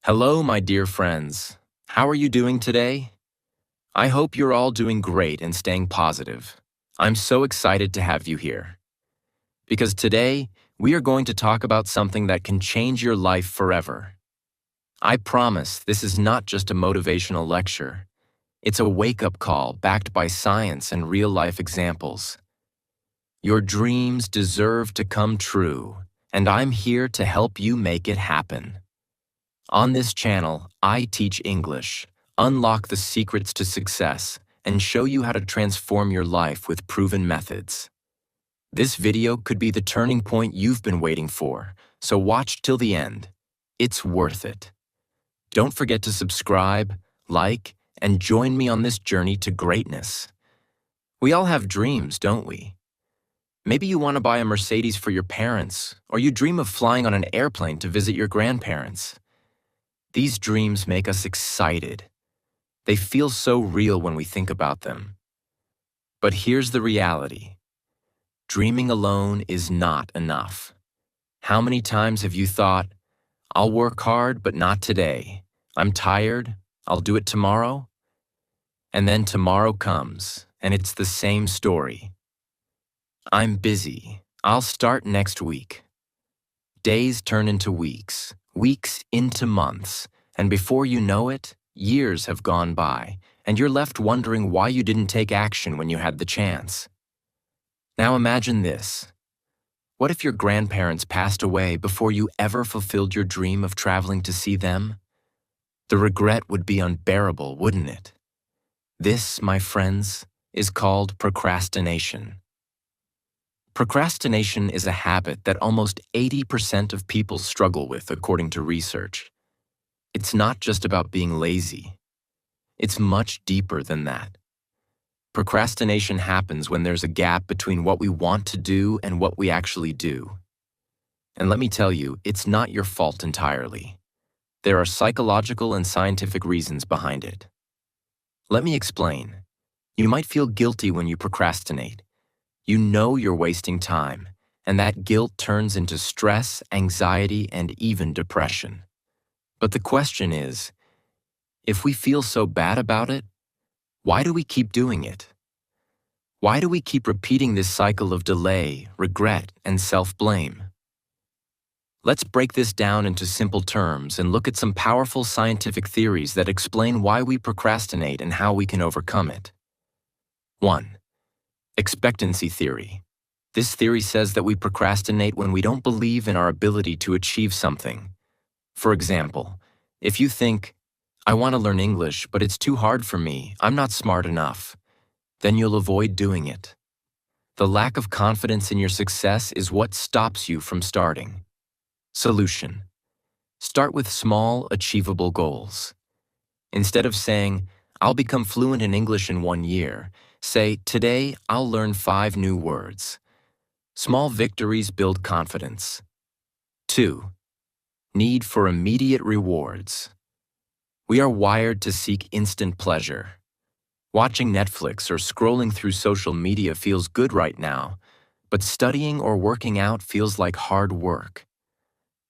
Hello, my dear friends. How are you doing today? I hope you're all doing great and staying positive. I'm so excited to have you here. Because today, we are going to talk about something that can change your life forever. I promise this is not just a motivational lecture. It's a wake-up call backed by science and real-life examples. Your dreams deserve to come true, and I'm here to help you make it happen. On this channel, I teach English, unlock the secrets to success, and show you how to transform your life with proven methods. This video could be the turning point you've been waiting for, so watch till the end. It's worth it. Don't forget to subscribe, like, and join me on this journey to greatness. We all have dreams, don't we? Maybe you want to buy a Mercedes for your parents, or you dream of flying on an airplane to visit your grandparents. These dreams make us excited. They feel so real when we think about them. But here's the reality. Dreaming alone is not enough. How many times have you thought, I'll work hard, but not today. I'm tired, I'll do it tomorrow? And then tomorrow comes, and it's the same story. I'm busy. I'll start next week. Days turn into weeks, weeks into months, and before you know it, years have gone by, and you're left wondering why you didn't take action when you had the chance. Now imagine this. What if your grandparents passed away before you ever fulfilled your dream of traveling to see them? The regret would be unbearable, wouldn't it? This, my friends, is called procrastination. Procrastination is a habit that almost 80% of people struggle with, according to research. It's not just about being lazy. It's much deeper than that. Procrastination happens when there's a gap between what we want to do and what we actually do. And let me tell you, it's not your fault entirely. There are psychological and scientific reasons behind it. Let me explain. You might feel guilty when you procrastinate. You know you're wasting time, and that guilt turns into stress, anxiety, and even depression. But the question is, if we feel so bad about it, why do we keep doing it? Why do we keep repeating this cycle of delay, regret, and self-blame? Let's break this down into simple terms and look at some powerful scientific theories that explain why we procrastinate and how we can overcome it. 1. Expectancy theory. This theory says that we procrastinate when we don't believe in our ability to achieve something. For example, if you think, I want to learn English, but it's too hard for me, I'm not smart enough, then you'll avoid doing it. The lack of confidence in your success is what stops you from starting. Solution. Start with small, achievable goals. Instead of saying, I'll become fluent in English in 1 year, say, today I'll learn 5 new words. Small victories build confidence. 2. Need for immediate rewards. We are wired to seek instant pleasure. Watching Netflix or scrolling through social media feels good right now, but studying or working out feels like hard work.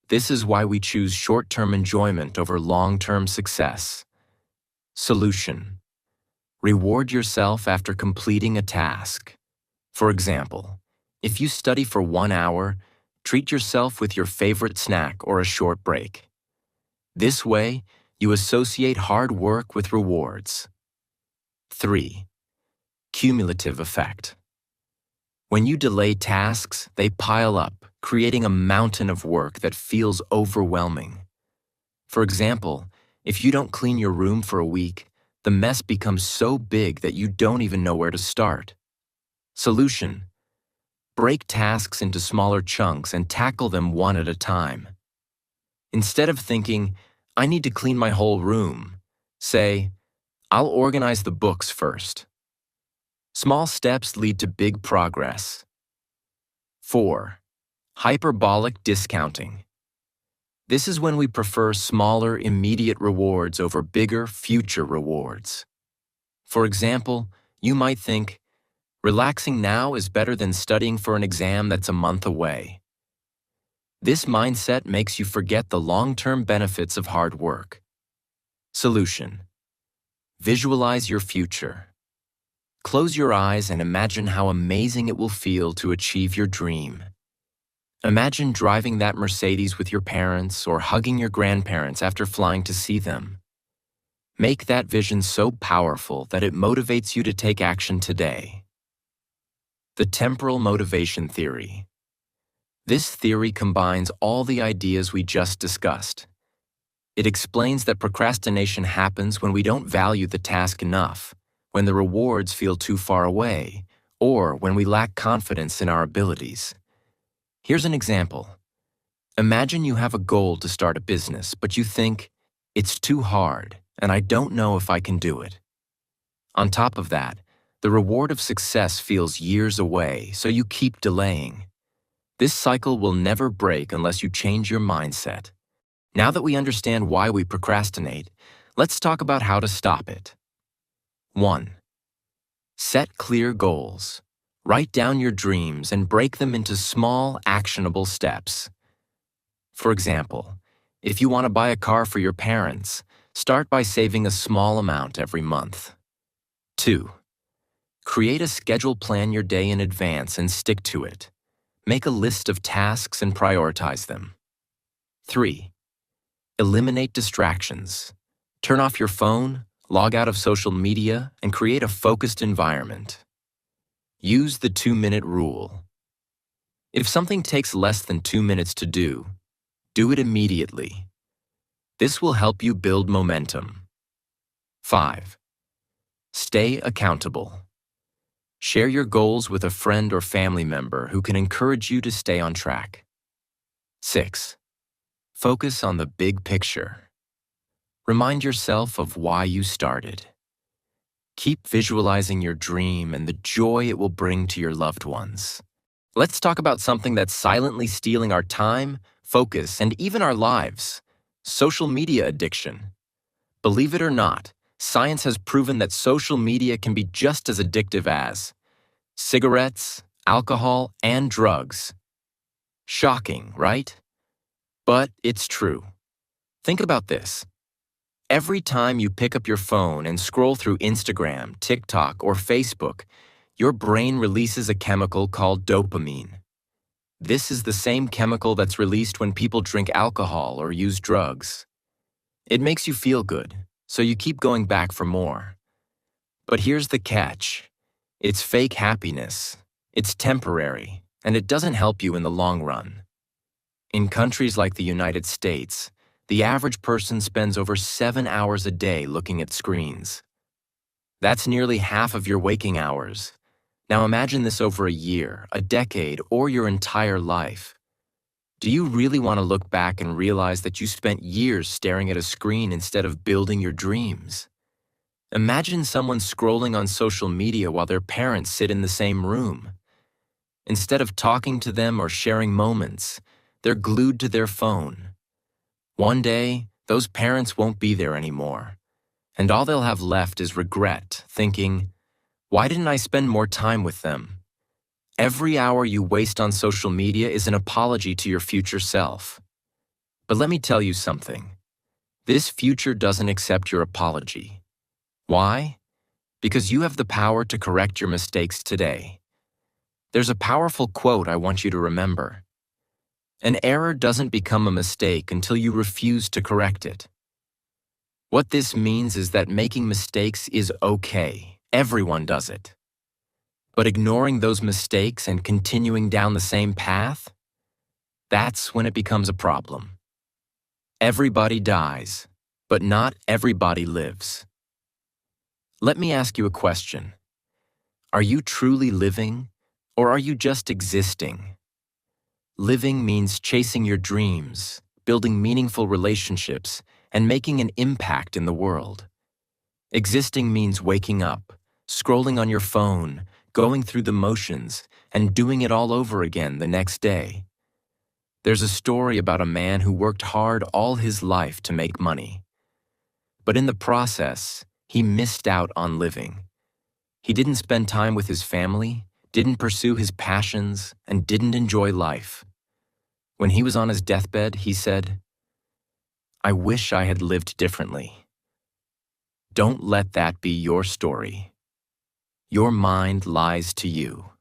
This is why we choose short-term enjoyment over long-term success. Solution. Reward yourself after completing a task. For example, if you study for 1 hour, treat yourself with your favorite snack or a short break. This way, you associate hard work with rewards. 3. Cumulative effect. When you delay tasks, they pile up, creating a mountain of work that feels overwhelming. For example, if you don't clean your room for a week, the mess becomes so big that you don't even know where to start. Solution. Break tasks into smaller chunks and tackle them one at a time. Instead of thinking, I need to clean my whole room, say, I'll organize the books first. Small steps lead to big progress. 4. Hyperbolic discounting. This is when we prefer smaller, immediate rewards over bigger, future rewards. For example, you might think, relaxing now is better than studying for an exam that's a month away. This mindset makes you forget the long-term benefits of hard work. Solution: visualize your future. Close your eyes and imagine how amazing it will feel to achieve your dream. Imagine driving that Mercedes with your parents or hugging your grandparents after flying to see them. Make that vision so powerful that it motivates you to take action today. The temporal motivation theory. This theory combines all the ideas we just discussed. It explains that procrastination happens when we don't value the task enough, when the rewards feel too far away, or when we lack confidence in our abilities. Here's an example. Imagine you have a goal to start a business, but you think, it's too hard, and I don't know if I can do it. On top of that, the reward of success feels years away, so you keep delaying. This cycle will never break unless you change your mindset. Now that we understand why we procrastinate, let's talk about how to stop it. 1. Set clear goals. Write down your dreams and break them into small, actionable steps. For example, if you want to buy a car for your parents, start by saving a small amount every month. 2. Create a schedule. Plan your day in advance and stick to it. Make a list of tasks and prioritize them. 3. Eliminate distractions. Turn off your phone, log out of social media, and create a focused environment. Use the 2-minute rule. If something takes less than 2 minutes to do it immediately. This will help you build momentum. 5. Stay accountable. Share your goals with a friend or family member who can encourage you to stay on track. 6. Focus on the big picture. Remind yourself of why you started. Keep visualizing your dream and the joy it will bring to your loved ones. Let's talk about something that's silently stealing our time, focus, and even our lives: social media addiction. Believe it or not, science has proven that social media can be just as addictive as cigarettes, alcohol, and drugs. Shocking, right? But it's true. Think about this. Every time you pick up your phone and scroll through Instagram, TikTok, or Facebook, your brain releases a chemical called dopamine. This is the same chemical that's released when people drink alcohol or use drugs. It makes you feel good, so you keep going back for more. But here's the catch. It's fake happiness. It's temporary, and it doesn't help you in the long run. In countries like the United States, the average person spends over 7 hours a day looking at screens. That's nearly half of your waking hours. Now imagine this over a year, a decade, or your entire life. Do you really want to look back and realize that you spent years staring at a screen instead of building your dreams? Imagine someone scrolling on social media while their parents sit in the same room. Instead of talking to them or sharing moments, they're glued to their phone. One day, those parents won't be there anymore, and all they'll have left is regret, thinking, why didn't I spend more time with them? Every hour you waste on social media is an apology to your future self. But let me tell you something. This future doesn't accept your apology. Why? Because you have the power to correct your mistakes today. There's a powerful quote I want you to remember. An error doesn't become a mistake until you refuse to correct it. What this means is that making mistakes is okay. Everyone does it. But ignoring those mistakes and continuing down the same path, that's when it becomes a problem. Everybody dies, but not everybody lives. Let me ask you a question. Are you truly living, or are you just existing? Living means chasing your dreams, building meaningful relationships, and making an impact in the world. Existing means waking up, scrolling on your phone, going through the motions, and doing it all over again the next day. There's a story about a man who worked hard all his life to make money. But in the process, he missed out on living. He didn't spend time with his family, didn't pursue his passions, and didn't enjoy life. When he was on his deathbed, he said, "I wish I had lived differently." Don't let that be your story. Your mind lies to you.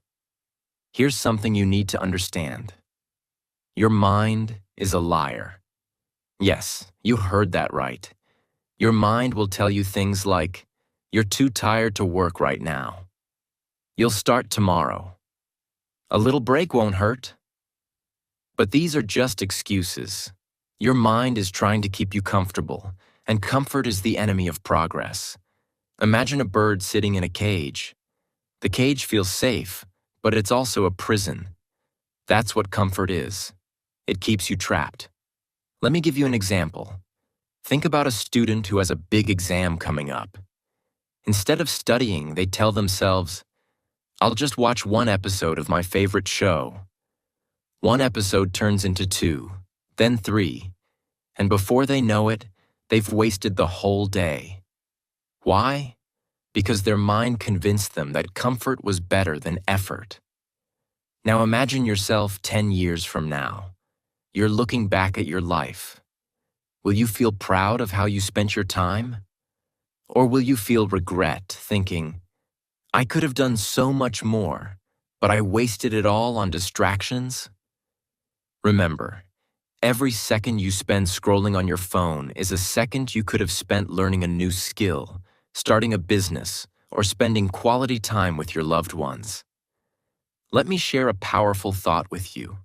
Here's something you need to understand. Your mind is a liar. Yes, you heard that right. Your mind will tell you things like, "You're too tired to work right now. You'll start tomorrow. A little break won't hurt." But these are just excuses. Your mind is trying to keep you comfortable, and comfort is the enemy of progress. Imagine a bird sitting in a cage. The cage feels safe, but it's also a prison. That's what comfort is. It keeps you trapped. Let me give you an example. Think about a student who has a big exam coming up. Instead of studying, they tell themselves, "I'll just watch one episode of my favorite show." One episode turns into 2, then 3, and before they know it, they've wasted the whole day. Why? Because their mind convinced them that comfort was better than effort. Now imagine yourself 10 years from now. You're looking back at your life. Will you feel proud of how you spent your time? Or will you feel regret, thinking, "I could have done so much more, but I wasted it all on distractions"? Remember, every second you spend scrolling on your phone is a second you could have spent learning a new skill, starting a business, or spending quality time with your loved ones. Let me share a powerful thought with you.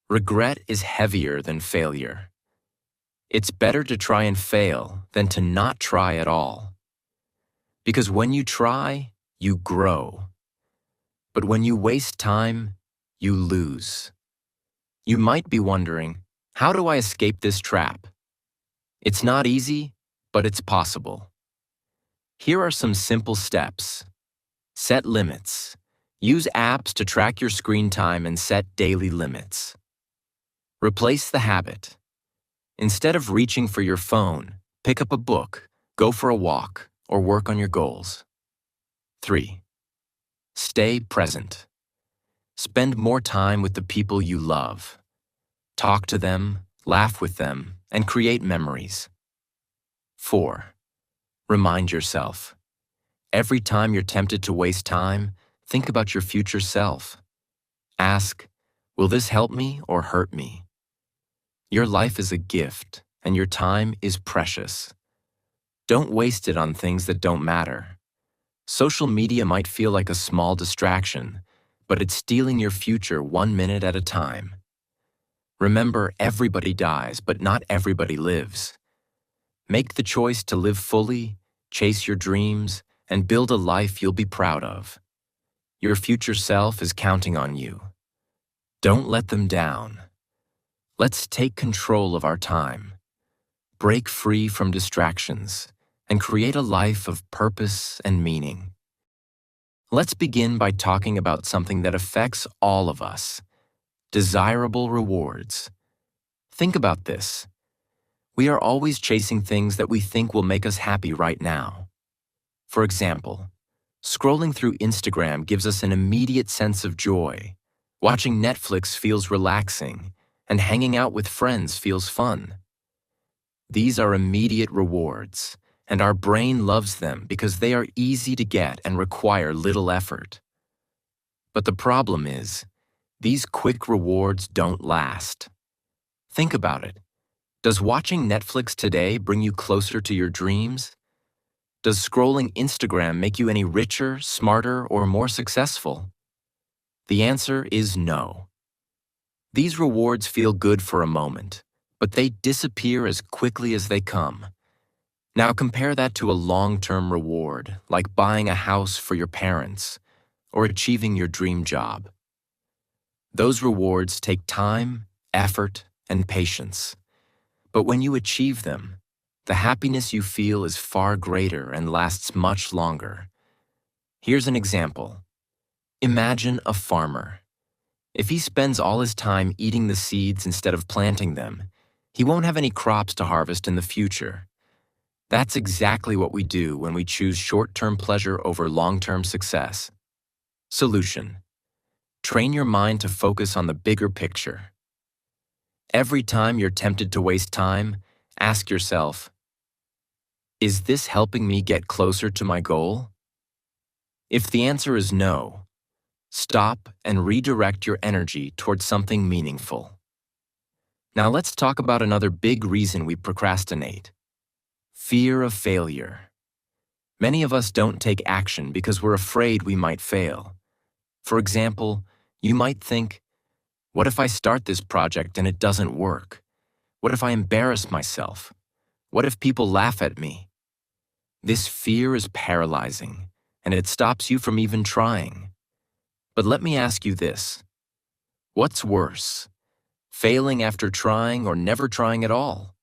Regret is heavier than failure. It's better to try and fail than to not try at all. Because when you try, you grow. But when you waste time, you lose. You might be wondering, how do I escape this trap? It's not easy, but it's possible. Here are some simple steps. Set limits. Use apps to track your screen time and set daily limits. Replace the habit. Instead of reaching for your phone, pick up a book, go for a walk, or work on your goals. 3. Stay present. Spend more time with the people you love. Talk to them, laugh with them, and create memories. 4. Remind yourself. Every time you're tempted to waste time, think about your future self. Ask, will this help me or hurt me? Your life is a gift, and your time is precious. Don't waste it on things that don't matter. Social media might feel like a small distraction, but it's stealing your future 1 minute at a time. Remember, everybody dies, but not everybody lives. Make the choice to live fully, chase your dreams, and build a life you'll be proud of. Your future self is counting on you. Don't let them down. Let's take control of our time. Break free from distractions and create a life of purpose and meaning. Let's begin by talking about something that affects all of us: desirable rewards. Think about this. We are always chasing things that we think will make us happy right now. For example, scrolling through Instagram gives us an immediate sense of joy. Watching Netflix feels relaxing, and hanging out with friends feels fun. These are immediate rewards, and our brain loves them because they are easy to get and require little effort. But the problem is, these quick rewards don't last. Think about it. Does watching Netflix today bring you closer to your dreams? Does scrolling Instagram make you any richer, smarter, or more successful? The answer is no. These rewards feel good for a moment, but they disappear as quickly as they come. Now compare that to a long-term reward, like buying a house for your parents or achieving your dream job. Those rewards take time, effort, and patience. But when you achieve them, the happiness you feel is far greater and lasts much longer. Here's an example. Imagine a farmer. If he spends all his time eating the seeds instead of planting them, he won't have any crops to harvest in the future. That's exactly what we do when we choose short-term pleasure over long-term success. Solution: train your mind to focus on the bigger picture. Every time you're tempted to waste time, ask yourself, is this helping me get closer to my goal? If the answer is no, stop and redirect your energy towards something meaningful. Now let's talk about another big reason we procrastinate: fear of failure. Many of us don't take action because we're afraid we might fail. For example, you might think, what if I start this project and it doesn't work? What if I embarrass myself? What if people laugh at me? This fear is paralyzing, and it stops you from even trying. But let me ask you this: what's worse, failing after trying or never trying at all?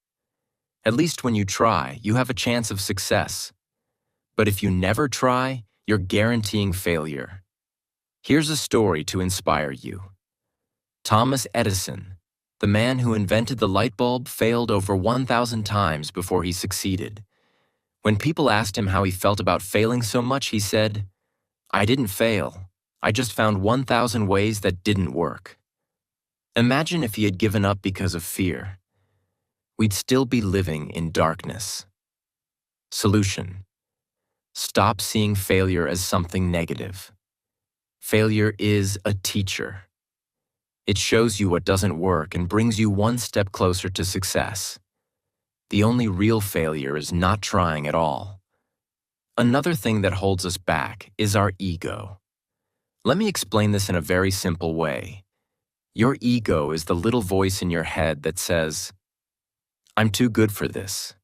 At least when you try, you have a chance of success. But if you never try, you're guaranteeing failure. Here's a story to inspire you. Thomas Edison, the man who invented the light bulb, failed over 1,000 times before he succeeded. When people asked him how he felt about failing so much, he said, "I didn't fail. I just found 1,000 ways that didn't work." Imagine if he had given up because of fear. We'd still be living in darkness. Solution: stop seeing failure as something negative. Failure is a teacher. It shows you what doesn't work and brings you one step closer to success. The only real failure is not trying at all. Another thing that holds us back is our ego. Let me explain this in a very simple way. Your ego is the little voice in your head that says, "I'm too good for this."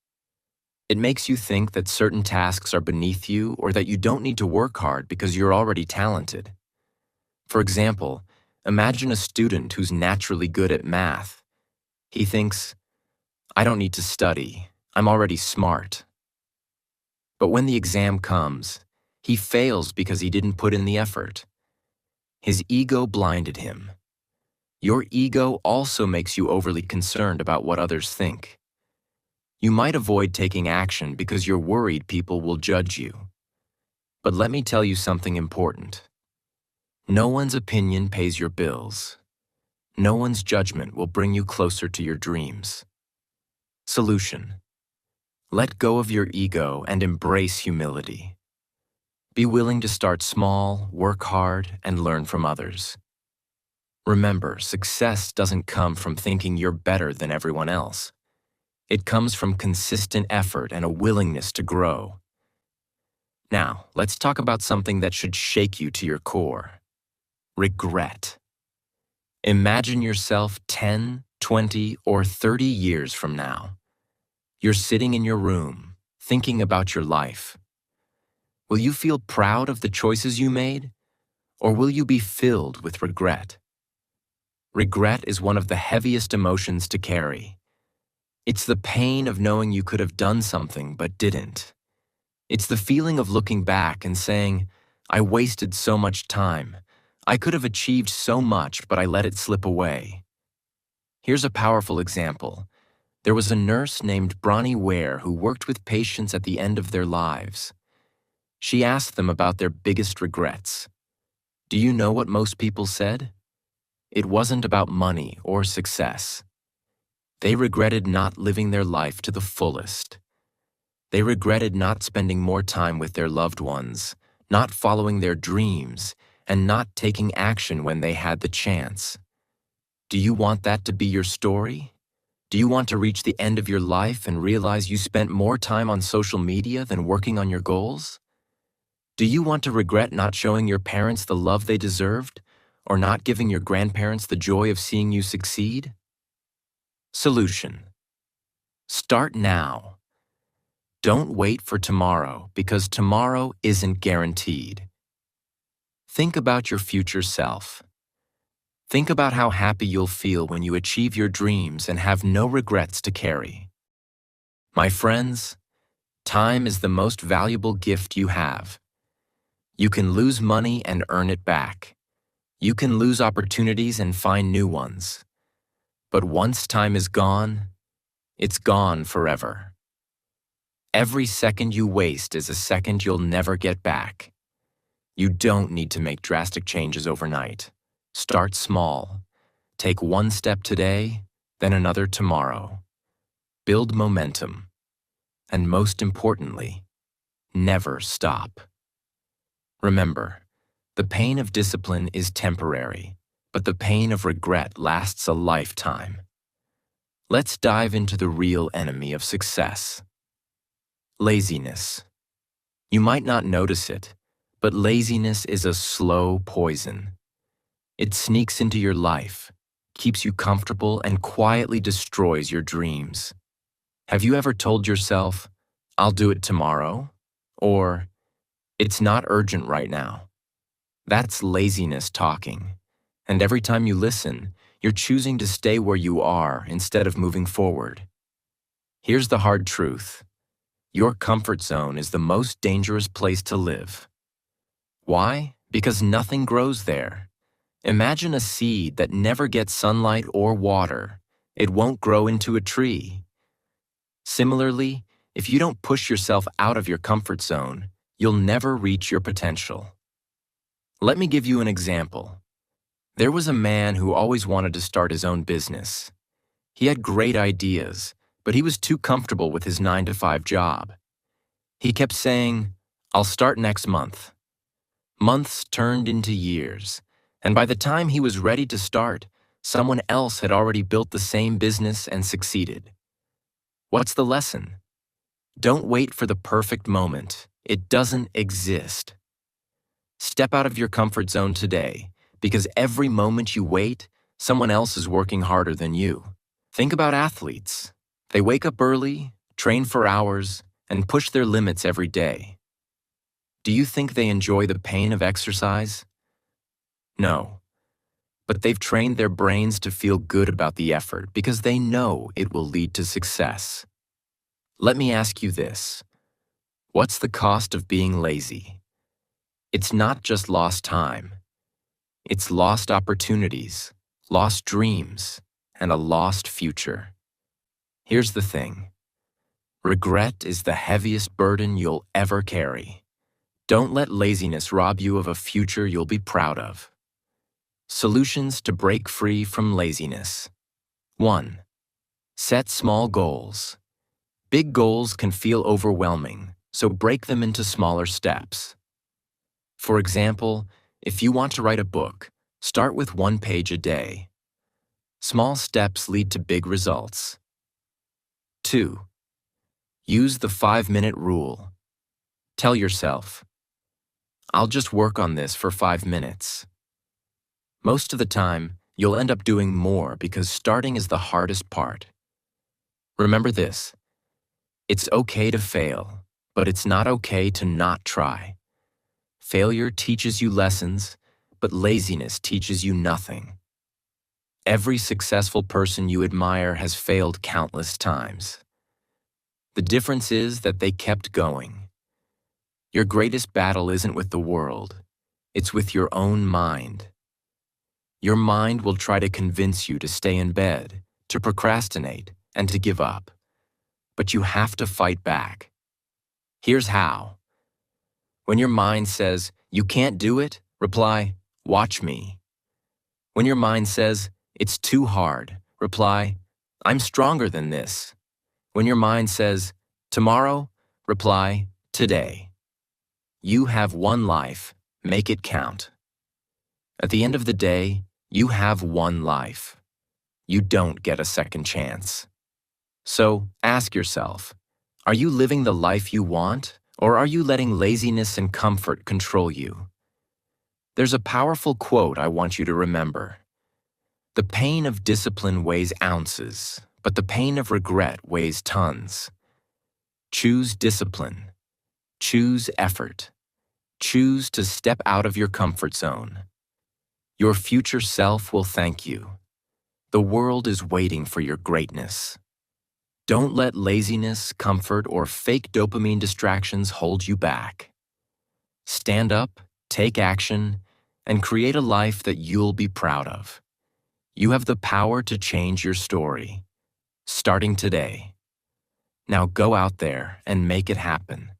It makes you think that certain tasks are beneath you or that you don't need to work hard because you're already talented. For example, imagine a student who's naturally good at math. He thinks, "I don't need to study. I'm already smart." But when the exam comes, he fails because he didn't put in the effort. His ego blinded him. Your ego also makes you overly concerned about what others think. You might avoid taking action because you're worried people will judge you. But let me tell you something important. No one's opinion pays your bills. No one's judgment will bring you closer to your dreams. Solution: let go of your ego and embrace humility. Be willing to start small, work hard, and learn from others. Remember, success doesn't come from thinking you're better than everyone else. It comes from consistent effort and a willingness to grow. Now, let's talk about something that should shake you to your core: regret. Imagine yourself 10, 20, or 30 years from now. You're sitting in your room, thinking about your life. Will you feel proud of the choices you made, or will you be filled with regret? Regret is one of the heaviest emotions to carry. It's the pain of knowing you could have done something but didn't. It's the feeling of looking back and saying, "I wasted so much time. I could have achieved so much, but I let it slip away." Here's a powerful example. There was a nurse named Bronnie Ware who worked with patients at the end of their lives. She asked them about their biggest regrets. Do you know what most people said? It wasn't about money or success. They regretted not living their life to the fullest. They regretted not spending more time with their loved ones, not following their dreams, and not taking action when they had the chance. Do you want that to be your story? Do you want to reach the end of your life and realize you spent more time on social media than working on your goals? Do you want to regret not showing your parents the love they deserved, or not giving your grandparents the joy of seeing you succeed? Solution: start now. Don't wait for tomorrow, because tomorrow isn't guaranteed. Think about your future self. Think about how happy you'll feel when you achieve your dreams and have no regrets to carry. My friends, time is the most valuable gift you have. You can lose money and earn it back. You can lose opportunities and find new ones. But once time is gone, it's gone forever. Every second you waste is a second you'll never get back. You don't need to make drastic changes overnight. Start small. Take one step today, then another tomorrow. Build momentum. And most importantly, never stop. Remember, the pain of discipline is temporary, but the pain of regret lasts a lifetime. Let's dive into the real enemy of success. Laziness. You might not notice it, but laziness is a slow poison. It sneaks into your life, keeps you comfortable, and quietly destroys your dreams. Have you ever told yourself, "I'll do it tomorrow," or "It's not urgent right now"? That's laziness talking. And every time you listen, you're choosing to stay where you are instead of moving forward. Here's the hard truth. Your comfort zone is the most dangerous place to live. Why? Because nothing grows there. Imagine a seed that never gets sunlight or water. It won't grow into a tree. Similarly, if you don't push yourself out of your comfort zone, you'll never reach your potential. Let me give you an example. There was a man who always wanted to start his own business. He had great ideas, but he was too comfortable with his 9-to-5 job. He kept saying, "I'll start next month." Months turned into years, and by the time he was ready to start, someone else had already built the same business and succeeded. What's the lesson? Don't wait for the perfect moment. It doesn't exist. Step out of your comfort zone today, because every moment you wait, someone else is working harder than you. Think about athletes. They wake up early, train for hours, and push their limits every day. Do you think they enjoy the pain of exercise? No. But they've trained their brains to feel good about the effort because they know it will lead to success. Let me ask you this. What's the cost of being lazy? It's not just lost time. It's lost opportunities, lost dreams, and a lost future. Here's the thing. Regret is the heaviest burden you'll ever carry. Don't let laziness rob you of a future you'll be proud of. Solutions to break free from laziness. 1. Set small goals. Big goals can feel overwhelming, so break them into smaller steps. For example, if you want to write a book, start with 1 page a day. Small steps lead to big results. 2. Use the 5-minute rule. Tell yourself, "I'll just work on this for 5 minutes." Most of the time, you'll end up doing more because starting is the hardest part. Remember this. It's okay to fail, but it's not okay to not try. Failure teaches you lessons, but laziness teaches you nothing. Every successful person you admire has failed countless times. The difference is that they kept going. Your greatest battle isn't with the world, it's with your own mind. Your mind will try to convince you to stay in bed, to procrastinate, and to give up. But you have to fight back. Here's how. When your mind says, "You can't do it," reply, "Watch me." When your mind says, "It's too hard," reply, "I'm stronger than this." When your mind says, "Tomorrow," reply, "Today." You have one life, make it count. At the end of the day, you have one life. You don't get a second chance. So ask yourself, are you living the life you want, or are you letting laziness and comfort control you? There's a powerful quote I want you to remember. The pain of discipline weighs ounces, but the pain of regret weighs tons. Choose discipline. Choose effort. Choose to step out of your comfort zone. Your future self will thank you. The world is waiting for your greatness. Don't let laziness, comfort, or fake dopamine distractions hold you back. Stand up, take action, and create a life that you'll be proud of. You have the power to change your story, starting today. Now go out there and make it happen.